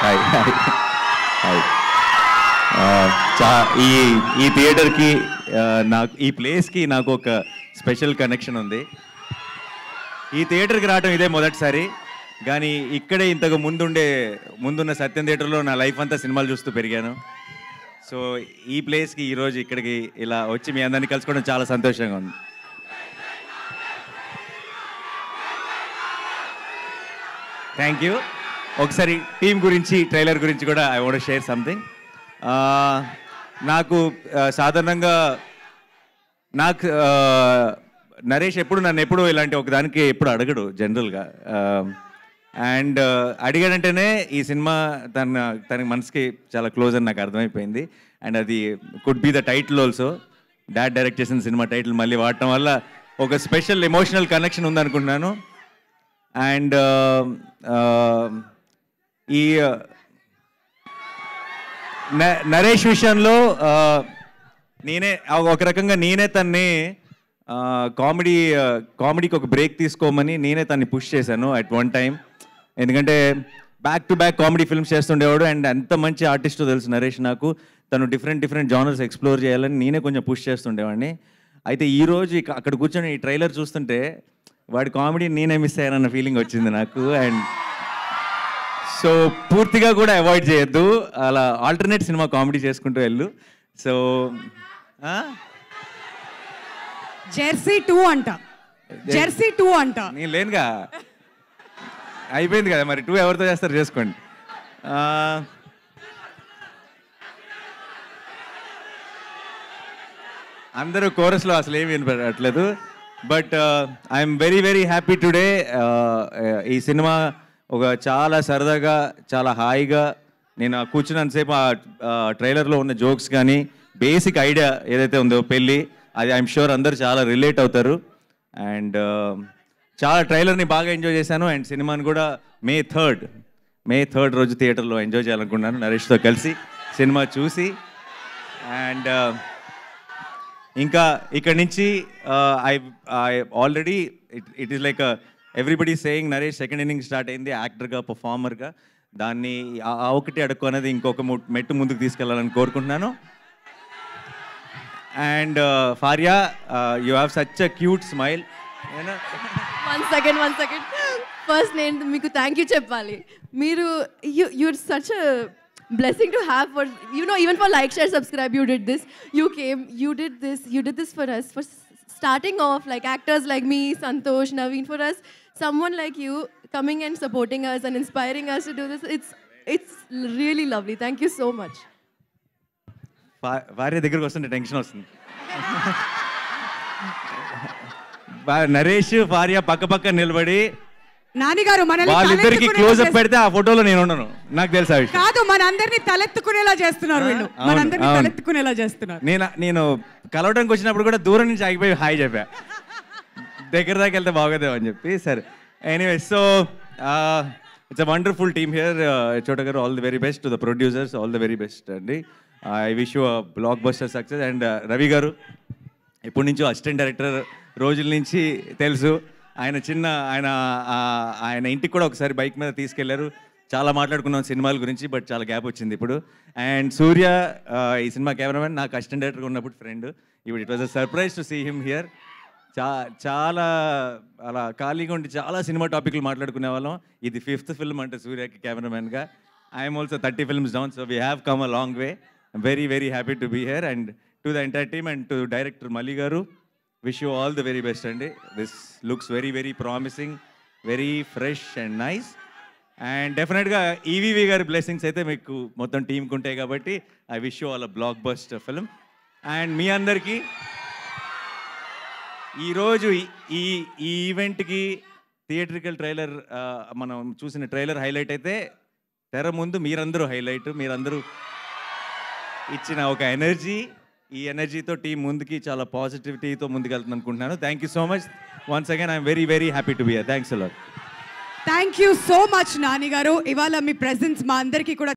Hi hi hi. ఈ థియేటర్కి నాకు ఈ ప్లేస్కి నాకు ఒక స్పెషల్ కనెక్షన్ ఉంది. ఈ థియేటర్కి రావడం ఇదే మొదటిసారి, కానీ ఇక్కడే ఇంతకు ముందున్న సత్యం థియేటర్లో నా లైఫ్ అంతా సినిమాలు చూస్తూ పెరిగాను. సో ఈ ప్లేస్కి ఈరోజు ఇక్కడికి ఇలా వచ్చి మీ అందరినీ కలుసుకోవడం చాలా సంతోషంగా ఉంది. Thank you. ఒకసారి టీం గురించి, ట్రైలర్ గురించి కూడా ఐ వాంట్ షేర్ సంథింగ్. నాకు సాధారణంగా నరేష్ నన్ను ఎప్పుడు ఇలాంటి ఒకదానికి ఎప్పుడు అడగడు జనరల్గా. అండ్ అడిగాడంటేనే ఈ సినిమా తన మనసుకి చాలా క్లోజ్ అని నాకు అర్థమైపోయింది. అండ్ అది could be the title also. Dad direct చేసిన సినిమా టైటిల్ మళ్ళీ వాడటం వల్ల ఒక స్పెషల్ ఎమోషనల్ కనెక్షన్ ఉందనుకుంటున్నాను. అండ్ ఈ నరేష్ విషయంలో ఒక రకంగా నేనే తన్ని కామెడీకి ఒక బ్రేక్ తీసుకోమని నేనే తన్ని పుష్ చేశాను అట్ వన్ టైం. ఎందుకంటే back to back comedy films చేస్తుండేవాడు. అండ్ ఎంత మంచి ఆర్టిస్టో తెలుసు నరేష్ నాకు. తను డిఫరెంట్ జానర్స్ ఎక్స్ప్లోర్ చేయాలని నేనే కొంచెం పుష్ చేస్తుండేవాడిని. అయితే ఈరోజు అక్కడ కూర్చొని ఈ ట్రైలర్ చూస్తుంటే వాడి కామెడీ నేనే మిస్ అయ్యానన్న ఫీలింగ్ వచ్చింది నాకు. అండ్ సో పూర్తిగా కూడా అవాయిడ్ చేయొద్దు, అలా ఆల్టర్నేట్ సినిమా కామెడీ చేసుకుంటూ వెళ్ళు. సో జెర్సీ 2 అంట, జెర్సీ 2 అంట. నేను లేనుగా, అయిపోయింది కదా మరి. 2 ఎవరితో చేస్తారు చేసుకోండి. అందరూ కోరస్లో అసలు ఏమి వినపడట్లేదు. But I'm very happy today. ఈ సినిమా ఒక చాలా సరదాగా, చాలా హాయిగా నేను కూర్చున్నంతసేపు ఆ ట్రైలర్లో ఉన్న జోక్స్ కానీ బేసిక్ ఐడియా ఏదైతే ఉందో పెళ్ళి, అది ఐఎమ్ షూర్ అందరూ చాలా రిలేట్ అవుతారు. అండ్ చాలా ట్రైలర్ని బాగా ఎంజాయ్ చేశాను. అండ్ సినిమాని కూడా మే 3rd రోజు థియేటర్లో ఎంజాయ్ చేయాలనుకున్నాను నరేష్తో కలిసి సినిమా చూసి. అండ్ ఇంకా ఇక్కడ నుంచి I already it is like everybody saying Naresh second inning start అయింది యాక్టర్గా, పర్ఫార్మర్గా. దాన్ని ఆ ఒకటి అడుక్కు అనేది ఇంకొక మెట్టు ముందుకు తీసుకెళ్లాలని కోరుకుంటున్నాను. And Faria, you have such a cute smile. One second first నేను మీకు థ్యాంక్ యూ చెప్పాలి. మీరు you're such a blessing to have for, you know, even for like, share, subscribe, you did this. You came, you did this for us, for starting off, like actors like me, Santosh, Naveen, for us, someone like you coming and supporting us and inspiring us to do this, it's really lovely. Thank you so much. భార్య దగ్గరకు వస్తుంటే tension వస్తుంది. నరేష్ భార్య పక్క నిలబడి నానిగారు వాళ్ళిద్దరికి close up పెడితే ఆ ఫోటోలో నేను ఉండను, నాకు తెలుసా విషయం కాదు. మనందరినీ తలెత్తుకునేలా చేస్తున్నారు వీళ్ళు, మనందరినీ తలెత్తుకునేలా చేస్తున్నారు. నేను కలవడానికి వచ్చినప్పుడు కూడా దూరం నుంచి ఆగిపోయి హాయ్ చెప్పా, దగ్గర దాకా వెళ్తే బాగోదేమో అని చెప్పి. సరే, anyway, so it's a wonderful team here. Chota గారు, all the very best. To the producers, all the very best అండి. I wish you a blockbuster success. And Ravi గారు ఎప్పటి నుంచో అసిస్టెంట్ డైరెక్టర్ రోజుల నుంచి తెలుసు. ఆయన ఇంటికి కూడా ఒకసారి బైక్ మీద తీసుకెళ్లారు. చాలా మాట్లాడుకున్నాం సినిమాల గురించి, బట్ చాలా గ్యాప్ వచ్చింది ఇప్పుడు. అండ్ సూర్య, ఈ సినిమా కెమెరామెన్, నాకు అసిస్టెంట్ డైరెక్టర్గా ఉన్నప్పుడు ఫ్రెండ్. ఇప్పుడు it was a surprise to see him here. చాలా అలా ఖాళీగా ఉండి చాలా సినిమా టాపిక్లు మాట్లాడుకునే వాళ్ళం. ఇది 5th ఫిల్మ్ అంటే సూర్యకి కెమెరామెన్గా. I'm also 30 films down, so we have come a long way. Very happy to be here. And to the entire team and to director Malli గారు, wish you all the very best అండి. This looks very promising, very fresh and nice. And definitely EVV గారి blessings అయితే మీకు మొత్తం టీంకి ఉంటాయి కాబట్టి I wish you all a blockbuster film. And మీ అందరికీ ఈరోజు ఈ ఈవెంట్కి థియేట్రికల్ ట్రైలర్, మనం చూసిన ట్రైలర్ హైలైట్ అయితే తెర ముందు మీరందరూ హైలైట్. మీరందరూ ఇచ్చిన ఒక ఎనర్జీ, ఈ ఎనర్జీతో టీం ముందుకి చాలా పాజిటివిటీతో ముందుకెళ్తుంది అనుకుంటున్నాను. Thank you so much once again. I'm very happy to be here. Thanks a lot. Thank you so much Nani గారు. ఇవాళ మీ ప్రెజెన్స్ మా అందరికీ కూడా